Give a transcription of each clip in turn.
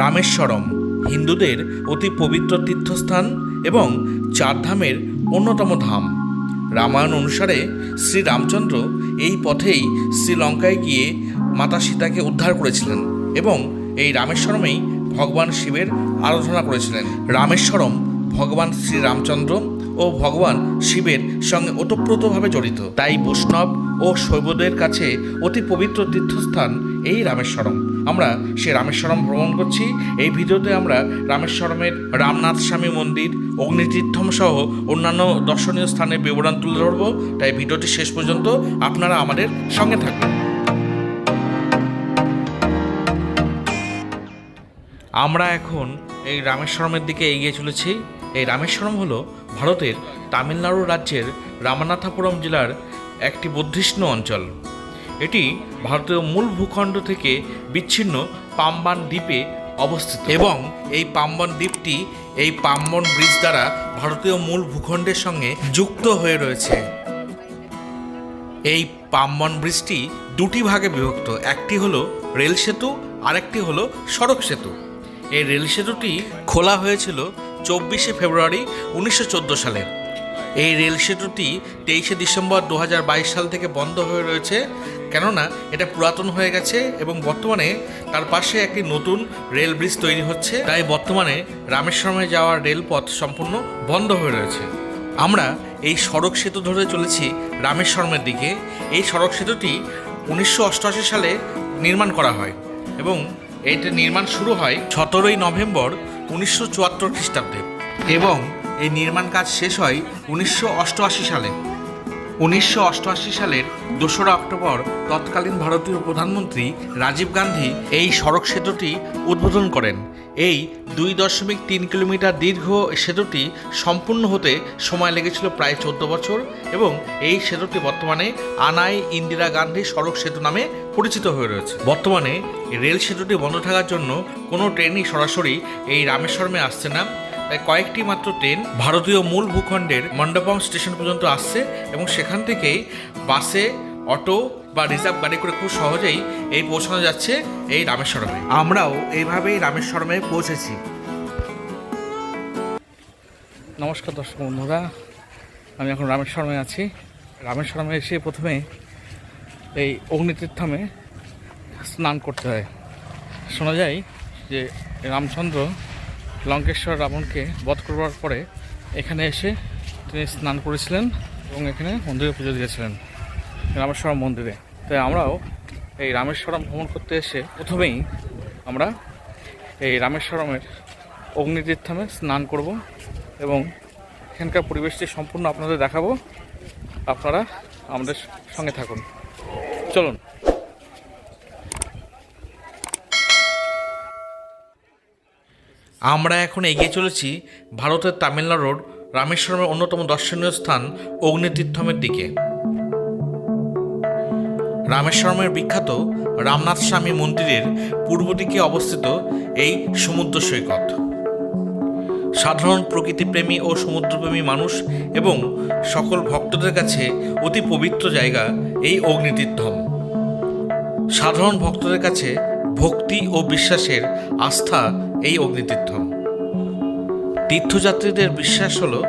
রামেশ্বরম হিন্দুদের অতি পবিত্র তীর্থস্থান এবং চারধামের অন্যতম ধাম। রামায়ণ অনুসারে শ্রীরামচন্দ্র এই পথেই শ্রীলঙ্কায় গিয়ে মাতা সীতাকে উদ্ধার করেছিলেন এবং এই রামেশ্বরমেই ভগবান শিবের আরাধনা করেছিলেন। রামেশ্বরম ভগবান শ্রীরামচন্দ্র ও ভগবান শিবের সঙ্গে ওতপ্রোতভাবে জড়িত, তাই বৈষ্ণব ও শৈবদের কাছে অতি পবিত্র তীর্থস্থান এই রামেশ্বরম। আমরা সে রামেশ্বরম ভ্রমণ করছি। এই ভিডিওতে আমরা রামেশ্বরমের রামনাথ স্বামী মন্দির, অগ্নিতীর্থম সহ অন্যান্য দর্শনীয় স্থানের বিবরণ তুলে ধরব, তাই ভিডিওটি শেষ পর্যন্ত আপনারা আমাদের সঙ্গে থাকুন। আমরা এখন এই রামেশ্বরমের দিকে এগিয়ে চলেছি। এই রামেশ্বরম হলো ভারতের তামিলনাড়ু রাজ্যের রামানাথাপুরম জেলার একটি বর্ধিষ্ণু অঞ্চল। এটি ভারতীয় মূল ভূখণ্ড থেকে বিচ্ছিন্ন পাম্বান দ্বীপে অবস্থিত এবং এই পাম্বন দ্বীপটি এই পাম্বন ব্রিজ দ্বারা ভারতীয় মূল ভূখণ্ডের সঙ্গে যুক্ত হয়ে রয়েছে। এই পাম্বন ব্রিজটি দুটি ভাগে বিভক্ত, একটি হলো রেল সেতু, আরেকটি হলো সড়ক সেতু। এই রেল সেতুটি খোলা হয়েছিল 24শে ফেব্রুয়ারি 1914 সালে। এই রেল সেতুটি 23শে ডিসেম্বর 2022 সাল থেকে বন্ধ হয়ে রয়েছে, কেননা এটা পুরাতন হয়ে গেছে এবং বর্তমানে তার পাশে একটি নতুন রেল ব্রিজ তৈরি হচ্ছে, তাই বর্তমানে রামেশ্বরমে যাওয়ার রেলপথ সম্পূর্ণ বন্ধ হয়ে রয়েছে। আমরা এই সড়ক সেতু ধরে চলেছি রামেশ্বরমের দিকে। এই সড়ক সেতুটি 1988 সালে নির্মাণ করা হয় এবং এইটা নির্মাণ শুরু হয় 17ই নভেম্বর 1974 খ্রিস্টাব্দে এবং এই নির্মাণ কাজ শেষ হয় 1988 সালে। 1988 সালের 2রা অক্টোবর তৎকালীন ভারতীয় প্রধানমন্ত্রী রাজীব গান্ধী এই সড়ক সেতুটি উদ্বোধন করেন। এই 2.3 কিলোমিটার দীর্ঘ সেতুটি সম্পূর্ণ হতে সময় লেগেছিল প্রায় 14 বছর এবং এই সেতুটি বর্তমানে আনাই ইন্দিরা গান্ধী সড়ক সেতু নামে পরিচিত হয়ে রয়েছে। বর্তমানে রেল সেতুটি বন্ধ থাকার জন্য কোনো ট্রেনই সরাসরি এই রামেশ্বরমে আসছে না, তাই কয়েকটি মাত্র ট্রেন ভারতীয় মূল ভূখণ্ডের মণ্ডপম স্টেশন পর্যন্ত আসছে এবং সেখান থেকেই বাসে, অটো বা রিজার্ভ গাড়ি করে খুব সহজেই এই পৌঁছানো যাচ্ছে এই রামেশ্বরমে। আমরাও এইভাবেই রামেশ্বরমে পৌঁছেছি। নমস্কার দর্শক বন্ধুরা, আমি এখন রামেশ্বরমে আছি। রামেশ্বরমে এসে প্রথমে এই অগ্নিতীর্থমে স্নান করতে হয়। শোনা যায় যে রামচন্দ্র লঙ্কেশ্বর রাবণকে বধ করবার পরে এখানে এসে তিনি স্নান করেছিলেন এবং এখানে মন্দিরে পুজো দিয়েছিলেন, রামেশ্বরম মন্দিরে। তাই আমরাও এই রামেশ্বরম ভ্রমণ করতে এসে প্রথমেই আমরা এই রামেশ্বরমের অগ্নিতীর্থমে স্নান করব এবং এখানকার পরিবেশটি সম্পূর্ণ আপনাদের দেখাবো। আপনারা আমাদের সঙ্গে থাকুন, চলুন। আমরা এখন এগিয়ে চলেছি ভারতের তামিলনাড়ুর রামেশ্বরমের অন্যতম দর্শনীয় স্থান অগ্নিতীর্থমের দিকে। রামেশ্বরমের বিখ্যাত রামনাথ স্বামী মন্দিরের পূর্ব দিকে অবস্থিত এই সমুদ্র সৈকত সাধারণ প্রকৃতিপ্রেমী ও সমুদ্রপ্রেমী মানুষ এবং সকল ভক্তদের কাছে অতি পবিত্র জায়গা এই অগ্নিতীর্থম। সাধারণ ভক্তদের কাছে ভক্তি ও বিশ্বাসের আস্থা এই অগ্নিতীর্থম। তীর্থযাত্রীদের বিশ্বাস হলো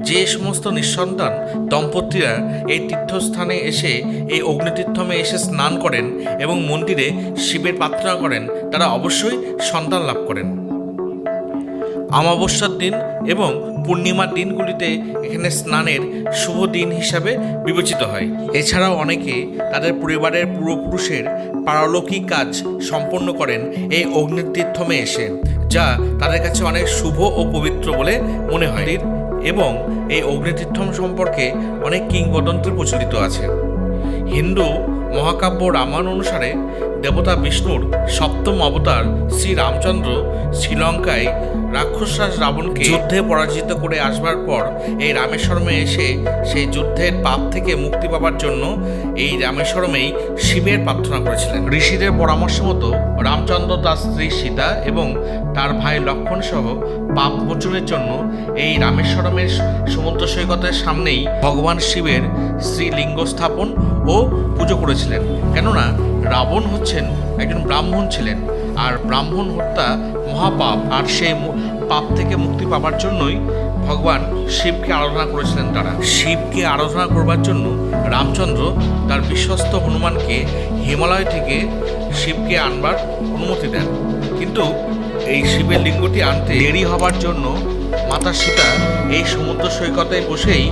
যে সমস্ত নিঃসন্তান দম্পতিরা এই তীর্থস্থানে এসে এই অগ্নিতীর্থমে এসে স্নান করেন এবং মন্দিরে শিবের প্রার্থনা করেন, তারা অবশ্যই সন্তান লাভ করেন। অমাবস্যার দিন এবং পূর্ণিমার দিনগুলিতে এখানে স্নানের শুভ দিন হিসাবে বিবেচিত হয়। এছাড়াও অনেকে তাদের পরিবারের পূর্বপুরুষের পারলৌকিক কাজ সম্পন্ন করেন এই অগ্নিতীর্থমে এসে, যা তাদের কাছে অনেক শুভ ও পবিত্র বলে মনে হয় এবং এই অগ্নিতীর্থম সম্পর্কে অনেক কিংবদন্তি প্রচলিত আছে। হিন্দু মহাকাব্য রামায়ণ অনুসারে দেবতা বিষ্ণুর সপ্তম অবতার শ্রী রামচন্দ্র শ্রীলঙ্কায় রাক্ষসরাজ রাবণকে যুদ্ধে পরাজিত করে আসবার পর এই রামেশ্বরমে এসে সেই যুদ্ধের পাপ থেকে মুক্তি পাবার জন্য এই রামেশ্বরমেই শিবের প্রার্থনা করেছিলেন। ঋষিদের পরামর্শ মতো রামচন্দ্র তার স্ত্রী সীতা এবং তার ভাই লক্ষ্মণ সহ পাপ মোচনের জন্য এই রামেশ্বরমের সমুদ্র সৈকতের সামনেই ভগবান শিবের শ্রীলিঙ্গ স্থাপন ও পুজো করেছিলেন, কেননা রাবণ হচ্ছেন একজন ব্রাহ্মণ ছিলেন আর ব্রাহ্মণ হত্যা মহাপাপ, আর সেই পাপ থেকে মুক্তি পাবার জন্যই ভগবান শিবকে আরাধনা করেছিলেন তারা। শিবকে আরাধনা করবার জন্য রামচন্দ্র তার বিশ্বস্ত হনুমানকে হিমালয় থেকে শিবকে আনবার অনুমতি দেন, কিন্তু এই শিবের লিঙ্গটি আনতে দেরি হবার জন্য মাতা সীতা এই সমুদ্র সৈকতে বসেই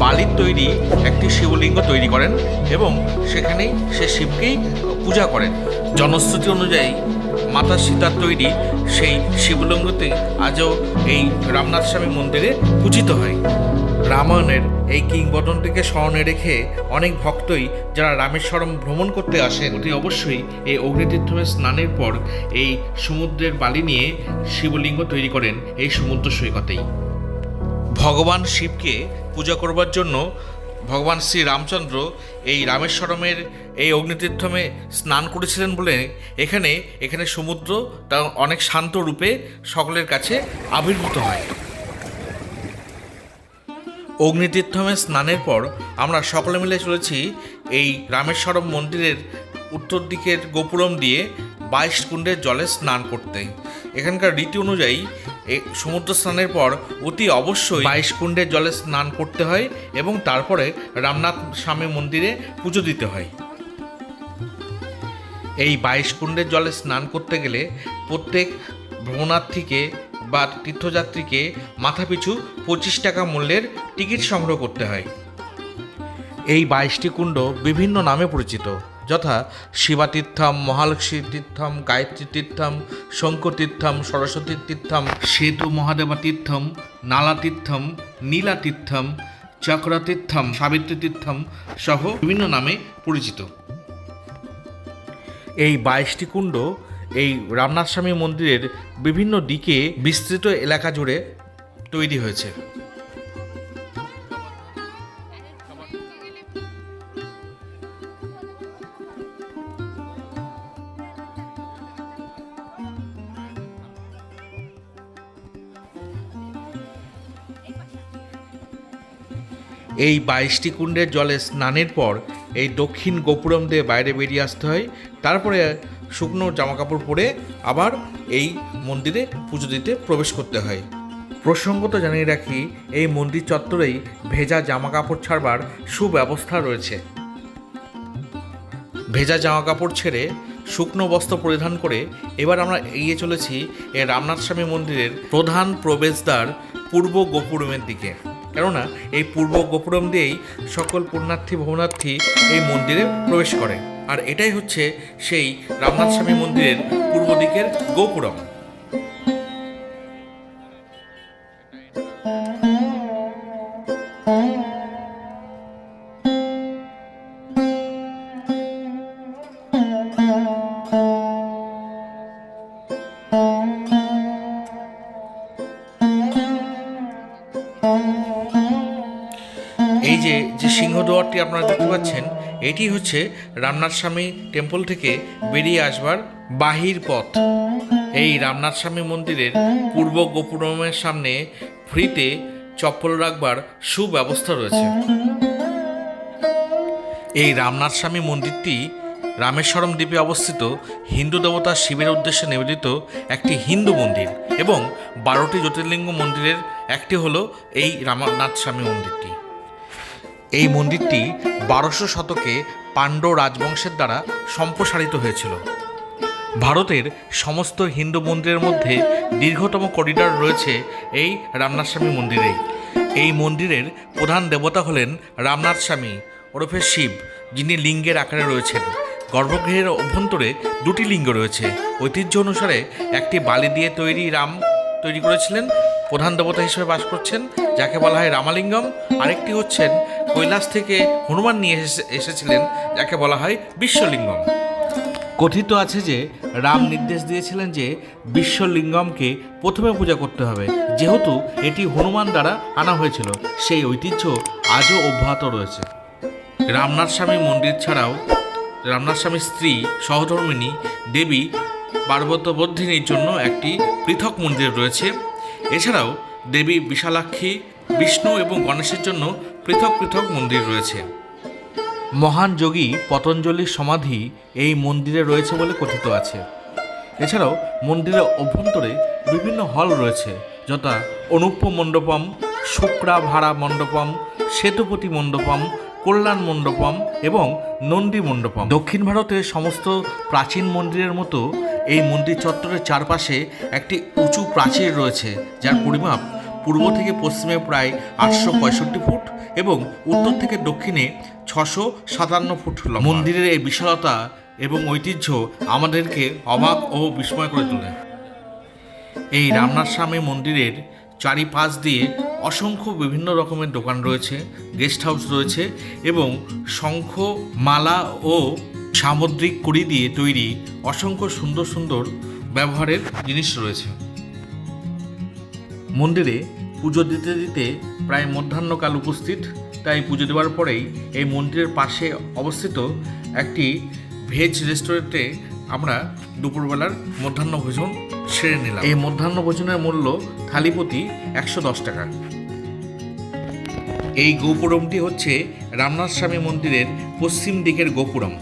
বালির তৈরি একটি শিবলিঙ্গ তৈরি করেন এবং সেখানেই সে শিবকেই পূজা করেন। জনশ্রুতি অনুযায়ী মাতা সীতার তৈরি সেই শিবলিঙ্গতে আজও এই রামনাথ স্বামী মন্দিরে পূজিত হয়। রামায়ণের এই কিংবদন্তিকে স্মরণে রেখে অনেক ভক্তই যারা রামেশ্বরম ভ্রমণ করতে আসেন অতি অবশ্যই এই অগ্নিতীর্থে স্নানের পর এই সমুদ্রের বালি নিয়ে শিবলিঙ্গ তৈরি করেন এই সমুদ্র সৈকতেই। ভগবান শিবকে পূজা করবার জন্য ভগবান শ্রী রামচন্দ্র এই রামেশ্বরমের এই অগ্নিতীর্থমে স্নান করেছিলেন বলে এখানে সমুদ্র তা অনেক শান্ত রূপে সকলের কাছে আবির্ভূত হয়। অগ্নিতীর্থমে স্নানের পর আমরা সকলে মিলে চলেছি এই রামেশ্বরম মন্দিরের উত্তর দিকের গোপুরম দিয়ে 22 কুণ্ডের জলে স্নান করতে। এখানকার রীতি অনুযায়ী সমুদ্র স্নানের পর অতি অবশ্যই 22 কুণ্ডের জলে স্নান করতে হয় এবং তারপরে রামনাথ স্বামী মন্দিরে পুজো দিতে হয়। এই 22 কুণ্ডের জলে স্নান করতে গেলে প্রত্যেক ভ্রমণার্থীকে বা তীর্থযাত্রীকে মাথাপিছু 25 টাকা মূল্যের টিকিট সংগ্রহ করতে হয়। এই 22টি কুণ্ড বিভিন্ন নামে পরিচিত, যথা শিবাতীর্থম, মহালক্ষ্মী তীর্থম, গায়ত্রী তীর্থম, শঙ্কর তীর্থম, সরস্বতী তীর্থম, সেতু মহাদেবা তীর্থম, নালা তীর্থম, নীলা তীর্থম, চক্রা তীর্থম, সাবিত্রী তীর্থম সহ বিভিন্ন নামে পরিচিত। এই 22টি কুণ্ড এই রামনাথ স্বামী মন্দিরের বিভিন্ন দিকে বিস্তৃত এলাকা জুড়ে তৈরি হয়েছে। এই 22টি কুণ্ডের জলে স্নানের পর এই দক্ষিণ গোপুরম দিয়ে বাইরে বেরিয়ে আসতে হয়, তারপরে শুকনো জামাকাপড় পরে আবার এই মন্দিরে পুজো দিতে প্রবেশ করতে হয়। প্রসঙ্গত জানিয়ে রাখি, এই মন্দির চত্বরেই ভেজা জামাকাপড় ছাড়বার সুব্যবস্থা রয়েছে। ভেজা জামাকাপড় ছেড়ে শুকনো বস্ত্র পরিধান করে এবার আমরা এগিয়ে চলেছি এই রামনাথ স্বামী মন্দিরের প্রধান প্রবেশদ্বার পূর্ব গোপুরমের দিকে, কেননা এই পূর্ব গোপুরম দিয়েই সকল পুণ্যার্থী ভ্রমণার্থী এই মন্দিরে প্রবেশ করে, আর এটাই হচ্ছে সেই রামনাথ স্বামী মন্দিরের পূর্ব দিকের গোপুরম। এই যে সিংহদুয়ারটি আপনারা দেখতে পাচ্ছেন, এটি হচ্ছে রামনাথ স্বামী টেম্পল থেকে বেরিয়ে আসবার বাহির পথ। এই রামনাথ স্বামী মন্দিরের পূর্ব গোপুরমের সামনে ফ্রিতে চপ্পল রাখবার সুব্যবস্থা রয়েছে। এই রামনাথ স্বামী মন্দিরটি রামেশ্বরম দ্বীপে অবস্থিত হিন্দু দেবতা শিবের উদ্দেশ্যে নিবেদিত একটি হিন্দু মন্দির এবং 12টি জ্যোতির্লিঙ্গ মন্দিরের একটি হলো এই রামনাথ স্বামী মন্দিরটি। এই মন্দিরটি 1200 শতকে পাণ্ড্য রাজবংশের দ্বারা সম্প্রসারিত হয়েছিল। ভারতের সমস্ত হিন্দু মন্দিরের মধ্যে দীর্ঘতম করিডর রয়েছে এই রামনাথ স্বামী মন্দিরেই। এই মন্দিরের প্রধান দেবতা হলেন রামনাথ স্বামী ওরফে শিব, যিনি লিঙ্গের আকারে রয়েছেন। গর্ভগৃহের অভ্যন্তরে 2টি লিঙ্গ রয়েছে। ঐতিহ্য অনুসারে একটি বালি দিয়ে তৈরি রাম তৈরি করেছিলেন, প্রধান দেবতা হিসেবে বাস করছেন, যাকে বলা হয় রামালিঙ্গম। আরেকটি হচ্ছেন কৈলাস থেকে হনুমান নিয়ে এসেছিলেন, যাকে বলা হয় বিশ্বলিঙ্গম। কথিত আছে যে রাম নির্দেশ দিয়েছিলেন যে বিশ্বলিঙ্গমকে প্রথমে পূজা করতে হবে, যেহেতু এটি হনুমান দ্বারা আনা হয়েছিল। সেই ঐতিহ্য আজও অব্যাহত রয়েছে। রামনাথ স্বামী মন্দির ছাড়াও রামনাথ স্বামীর স্ত্রী সহধর্মিণী দেবী পার্বত্যবর্ধিনীর জন্য একটি পৃথক মন্দির রয়েছে। এছাড়াও দেবী বিশালাক্ষী, বিষ্ণু এবং গণেশের জন্য পৃথক পৃথক মন্দির রয়েছে। মহান যোগী পতঞ্জলির সমাধি এই মন্দিরে রয়েছে বলে কথিত আছে। এছাড়াও মন্দিরের অভ্যন্তরে বিভিন্ন হল রয়েছে, যথা অনুপ্য মণ্ডপম, শুক্রা ভাড়া মণ্ডপম, সেতুপতি মণ্ডপম, কল্যাণ মণ্ডপম এবং নন্দী মণ্ডপম। দক্ষিণ ভারতের সমস্ত প্রাচীন মন্দিরের মতো এই মন্দির চত্বরের চারপাশে একটি উঁচু প্রাচীর রয়েছে, যার পরিমাপ পূর্ব থেকে পশ্চিমে প্রায় 865 ফুট এবং উত্তর থেকে দক্ষিণে 657 ফুট লম্বা। মন্দিরের এই বিশালতা এবং ঐতিহ্য আমাদেরকে অবাক ও বিস্ময় করে তোলে। এই রামনাথ স্বামী মন্দিরের চারিপাশ দিয়ে অসংখ্য বিভিন্ন রকমের দোকান রয়েছে, গেস্ট হাউস রয়েছে এবং শঙ্খ, মালা ও সামুদ্রিক কুড়ি দিয়ে তৈরি অসংখ্য সুন্দর সুন্দর ব্যবহারের জিনিস রয়েছে। মন্দিরে পুজো দিতে দিতে প্রায় মধ্যাহ্নকাল উপস্থিত, তাই পুজো দেওয়ার পরেই এই মন্দিরের পাশে অবস্থিত একটি ভেজ রেস্টুরেন্টে আমরা দুপুরবেলার মধ্যাহ্ন ভোজন সেরে নিলাম। এই মধ্যাহ্ন ভোজনের মূল্য থালিপতি 110 টাকা। এই গোপুরমটি হচ্ছে রামনাথ স্বামী মন্দিরের পশ্চিম দিকের গোপুরম।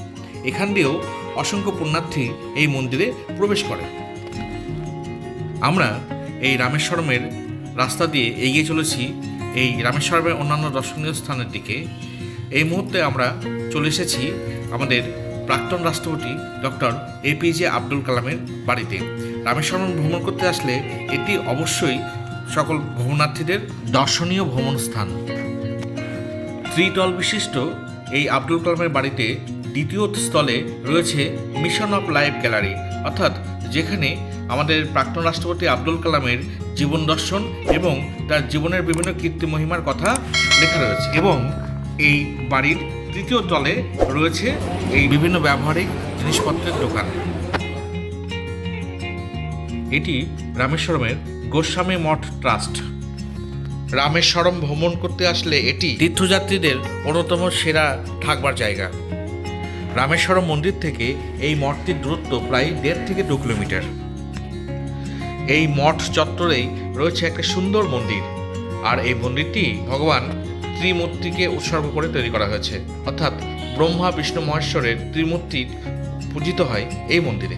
এখান দিয়েও অসংখ্য পুণ্যার্থী এই মন্দিরে প্রবেশ করে। আমরা এই রামেশ্বরমের রাস্তা দিয়ে এগিয়ে চলেছি এই রামেশ্বরমের অন্যান্য দর্শনীয় স্থানের দিকে। এই মুহূর্তে আমরা চলে এসেছি আমাদের প্রাক্তন রাষ্ট্রপতি ডক্টর এপিজে আব্দুল কালামের বাড়িতে। রামেশ্বরম ভ্রমণ করতে আসলে এটি অবশ্যই সকল ভ্রমণার্থীদের দর্শনীয় ভ্রমণ স্থান। ত্রিতল বিশিষ্ট এই আব্দুল কালামের বাড়িতে দ্বিতীয় স্থলে রয়েছে মিশন অফ লাইফ গ্যালারি, অর্থাৎ যেখানে আমাদের প্রাক্তন রাষ্ট্রপতি আব্দুল কালামের জীবন দর্শন এবং তার জীবনের বিভিন্ন কীর্তি মহিমার কথা লেখা রয়েছে। এবং এই বাড়ির তৃতীয় তলে রয়েছে এই বিভিন্ন ব্যবহারিক জিনিসপত্রের দোকান। এটি রামেশ্বরমের গোস্বামী মঠ ট্রাস্ট। রামেশ্বরম ভ্রমণ করতে আসলে এটি তীর্থযাত্রীদের অন্যতম সেরা থাকবার জায়গা। রামেশ্বরম মন্দির থেকে এই মঠটির দূরত্ব প্রায় 1.5 থেকে 2 কিলোমিটার। এই মঠ চত্বরেই রয়েছে একটা সুন্দর মন্দির, আর এই মন্দিরটি ভগবান ত্রিমূর্তিকে উৎসর্গ করে তৈরি করা হয়েছে, অর্থাৎ ব্রহ্মা বিষ্ণু মহেশ্বরের ত্রিমূর্তি পূজিত হয় এই মন্দিরে।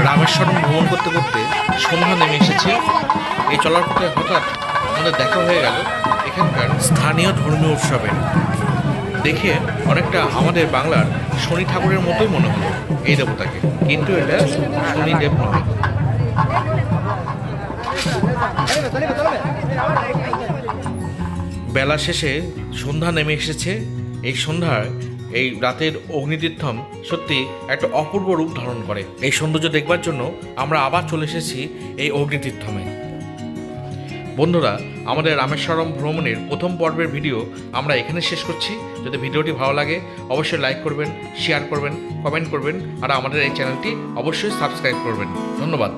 রামেশ্বরম ভ্রমণ করতে করতে সন্ধ্যা নেমে এসেছে। এই চলার পথে হঠাৎ আমাদের দেখা হয়ে গেল এখানকার স্থানীয় ধর্মীয় উৎসবের। দেখে অনেকটা আমাদের বাংলার শনি ঠাকুরের মতোই মনে হলো এই দেবতাকে, কিন্তু এটা শনিদেব নয়। বেলা শেষে সন্ধ্যা নেমে এসেছে। এই সন্ধ্যায় এই রাতের অগ্নিতীর্থম সত্যি একটা অপূর্ব রূপ ধারণ করে। এই সৌন্দর্য দেখবার জন্য আমরা আবার চলে এসেছি এই অগ্নিতীর্থমে। বন্ধুরা, আমাদের রামেশ্বরম ভ্রমণের প্রথম পর্বের ভিডিও আমরা এখানে শেষ করছি। যদি ভিডিওটি ভালো লাগে অবশ্যই লাইক করবেন, শেয়ার করবেন, কমেন্ট করবেন, আর আমাদের এই চ্যানেলটি অবশ্যই সাবস্ক্রাইব করবেন। ধন্যবাদ।